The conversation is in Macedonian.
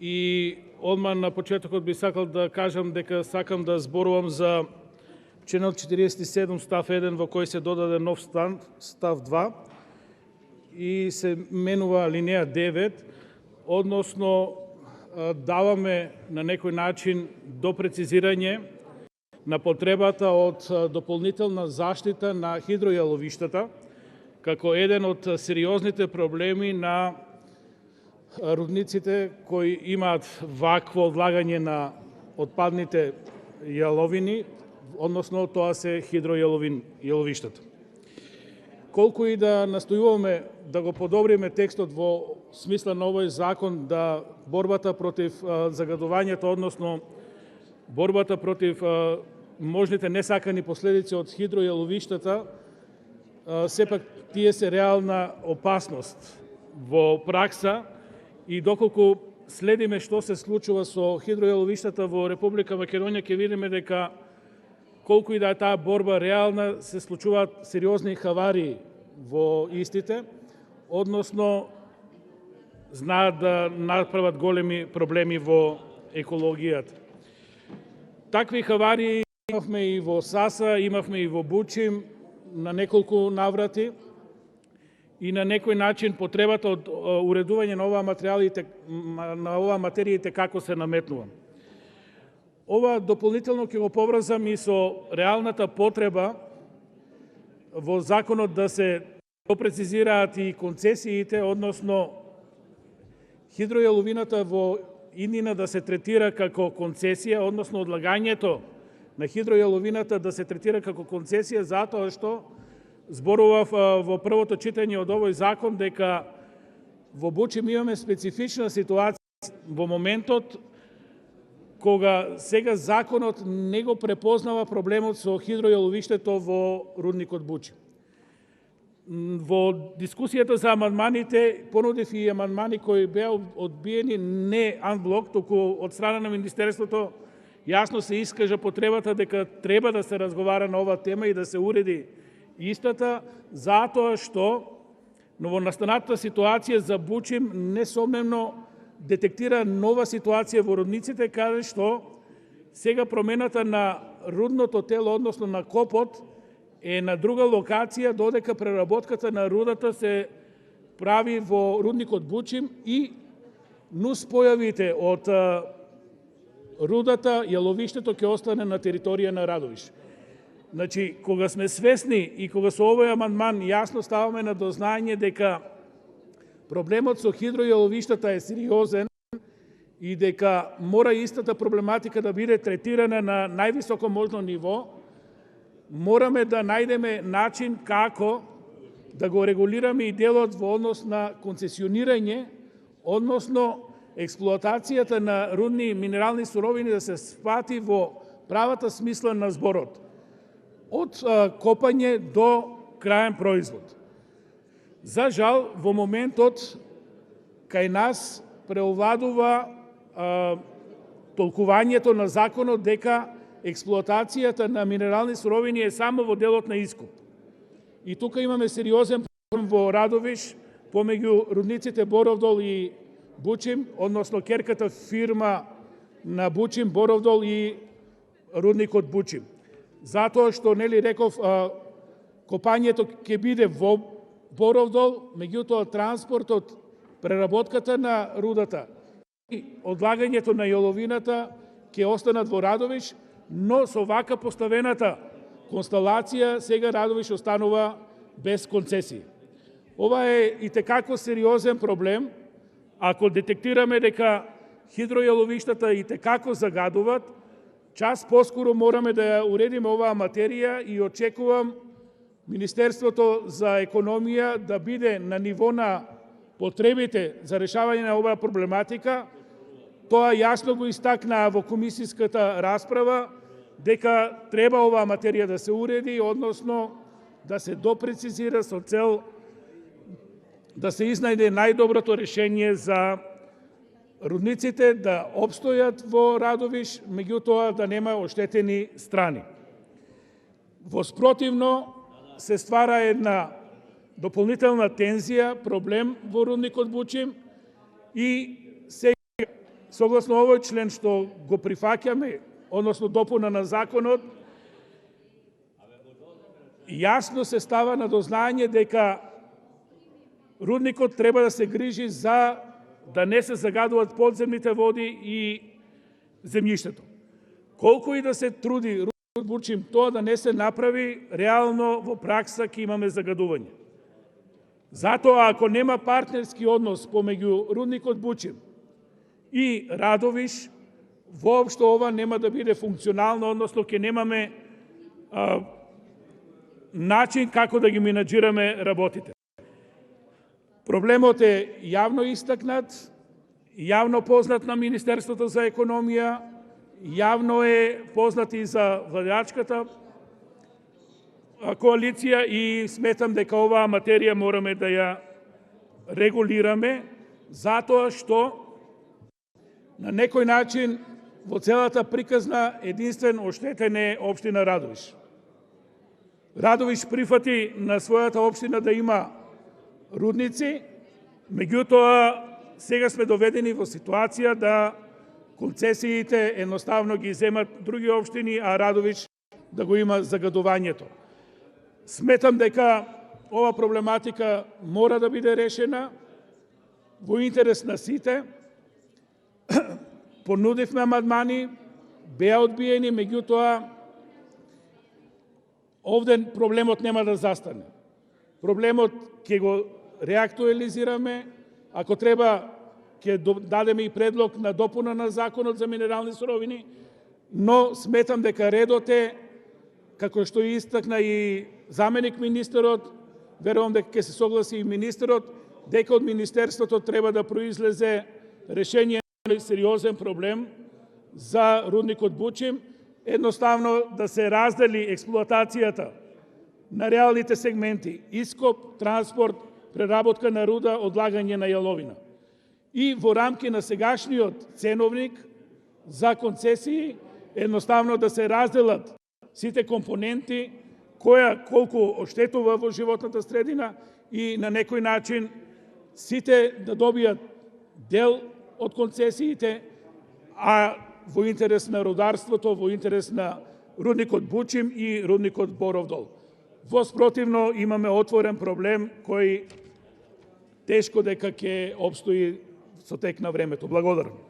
И одма на почетокот би сакал да кажам дека сакам да зборувам за членот 47 став 1 во кој се додаде нов став 2 и се менува алинеја 9, односно даваме на некој начин допрецизирање на потребата од дополнителна заштита на хидројаловиштата, како еден од сериозните проблеми на рудниците кои имаат вакво одлагање на отпадните јаловини, односно тоа се хидројаловиштата. Колку и да настојуваме да го подобриме текстот во смисла на овој закон, да борбата против загадувањето, односно борбата против можните несакани последици од хидројаловиштата, сепак тие се реална опасност во пракса и доколку следиме што се случува со хидројаловиштата во Република Македонија, ќе видиме дека колку и да е таа борба реална, се случуваат сериозни хаварии во истите, односно знаат да направат големи проблеми во екологијата. Такви хаварии имавме и во Саса, имавме и во Бучим на неколку наврати и на некој начин потребата од уредување на оваа материја како се наметнува. Ова дополнително ќе го поврзам и со реалната потреба во законот да се допрецизираат и концесиите, односно хидројаловината во иднина да се третира како концесија, односно одлагањето на хидројаловината да се третира како концесија, затоа што зборував во првото читање од овој закон дека во Бучим имаме специфична ситуација во моментот кога сега законот не го препознава проблемот со хидројаловиштето во рудникот Бучим. Во дискусијата за амандманите понудив и амандмани кои беа одбиени не анблок, туку од страна на Министерството јасно се искажа потребата дека треба да се разговара на оваа тема и да се уреди истата, затоа што новонастанатата ситуација за Бучим несомнено детектира нова ситуација во рудниците, каде што сега промената на рудното тело, односно на копот, е на друга локација, додека преработката на рудата се прави во рудникот Бучим и нуспојавите од рудата, јаловиштето ќе остане на територија на Радовиш. Значи, кога сме свесни и кога со овој амандман јасно ставаме на дознање дека проблемот со хидројаловиштата е сериозен и дека мора истата проблематика да биде третирана на највисоко можно ниво, мораме да најдеме начин како да го регулираме и делот во однос на концесионирање, односно експлоатацијата на рудни и минерални суровини да се свати во правата смисла на зборот, од копање до краен производ. За жал, во моментот кај нас преовладува толкувањето на законот дека експлоатацијата на минерални суровини е само во делот на искуп. И тука имаме сериозен проблем во Радовиш, помеѓу рудниците Боровдол и Бучим, односно керката фирма на Бучим, Боровдол и рудникот Бучим. Затоа што, нели реков, копањето ќе биде во Боровдол, меѓутоа транспортот, преработката на рудата и одлагањето на јаловината ќе останат во Радовиш, но со вака поставената консталација сега Радовиш останува без концесија. Ова е итекако сериозен проблем. Ако детектираме дека хидројаловиштата итекако загадуваат, час поскоро мораме да ја уредиме оваа материја и очекувам Министерството за економија да биде на ниво на потребите за решавање на оваа проблематика. Тоа јасно го истакна во комисиската расправа, дека треба оваа материја да се уреди, односно да се допрецизира со цел да се изнајде најдоброто решение за рудниците да обстојат во Радовиш, меѓутоа да нема оштетени страни. Во спротивно се ствара една дополнителна тензија, проблем во рудникот Бучим и согласно овој член што го прифаќаме, односно допуна на законот, јасно се става на дознање дека рудникот треба да се грижи за да не се загадуваат подземните води и земјиштето. Колку и да се труди рудникот Бучим тоа да не се направи, реално во пракса ќе имаме загадување. Затоа, ако нема партнерски однос помеѓу рудникот Бучим и Радовиш, воопшто ова нема да биде функционално, односно ќе немаме начин како да ги менаџираме работите. Проблемот е јавно истакнат, јавно познат на Министерството за економија, јавно е познат и за владеачката коалиција и сметам дека оваа материја мораме да ја регулираме, затоа што на некој начин во целата приказна единствен оштетен е општина Радовиш. Радовиш прифати на својата општина да има рудници, меѓутоа сега сме доведени во ситуација да концесиите едноставно ги земат други општини, а Радовиш да го има загадувањето. Сметам дека ова проблематика мора да биде решена во интерес на сите. Понудивме амандмани, беа одбиени, меѓутоа овде проблемот нема да застане. Проблемот ќе го реактуализираме, ако треба ќе дадеме и предлог на допуна на законот за минерални суровини, но сметам дека редот е, како што истакна и заменик министерот, верувам дека ќе се согласи и министерот, дека од министерството треба да произлезе решение на сериозен проблем за рудникот Бучим, едноставно да се раздели експлоатацијата на реалните сегменти ископ, транспорт, преработка на руда, одлагање на јаловина. И во рамки на сегашниот ценовник за концесии, едноставно да се разделат сите компоненти, која колку оштетува во животната средина и на некој начин сите да добијат дел од концесиите, а во интерес на рударството, во интерес на рудникот Бучим и рудникот Боров дол. Во спротивно имаме отворен проблем кој тешко дека ќе опстои со тек на времето. Благодарам.